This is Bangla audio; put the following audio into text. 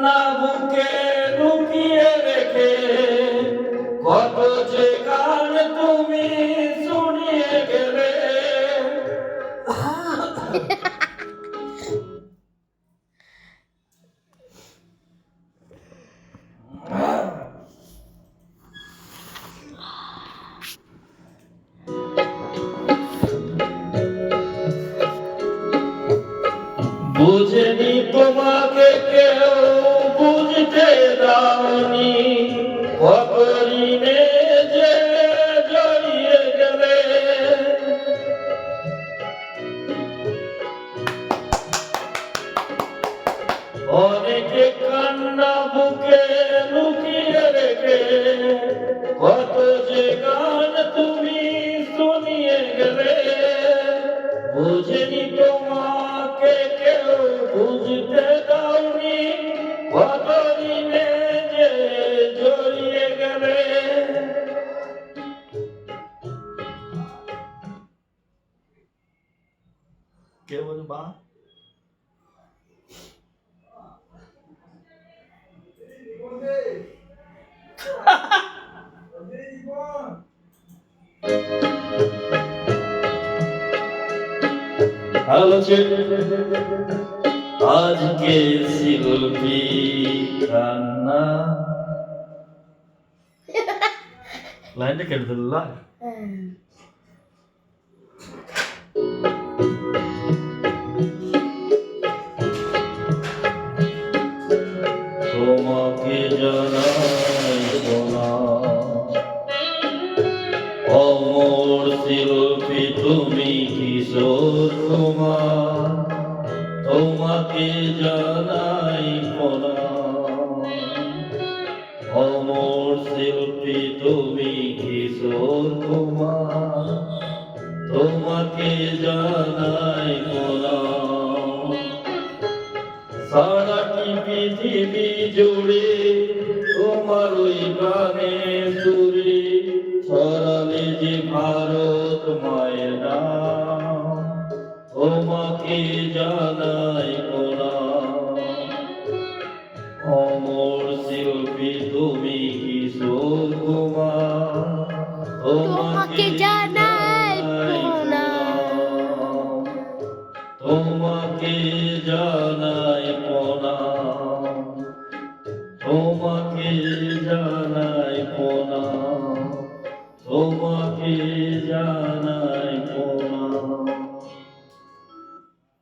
কান্না বুকে লুকিয়ে রেখে কত যে গান তুমি শুনিয়ে গেলে। বুঝেনি তোমাকে কেউ বুঝতে দাওনি, কত ঋণে যে জড়িয়ে গেলে। অনেকে কান্না বুকে লুকিয়ে রেখে কত যে গান তুমি শুনিয়ে গেলে। বুঝেনি তোমাকে কেউ বুঝতে দাওনি, কত ঋণে যে জড়িয়ে গেলে। কে বলবা? আজকে শিল্পী কান্না লাইনটা কেটে দিল। তোমাকে জানাই সোনা অমর শিল্পী তুমি কিশোর কুমার, তোমাকে জানাই প্রণাম। অমর শিল্পী তুমি কিশোর কুমার, তোমাকে জানাই প্রণাম। সারাটি পৃথিবী জুড়ে তোমার ওই গানের সুরে ছড়ালে যে ভারত মায়ের নাম, তোমাকে জানাই প্রণাম। অমর শিল্পী তুমি কিশোর কুমার, তোমাকে জানাই প্রণাম। তোমাকে জানাই প্রণাম, তোমাকে জানাই প্রণাম, তোমাকে জানাই।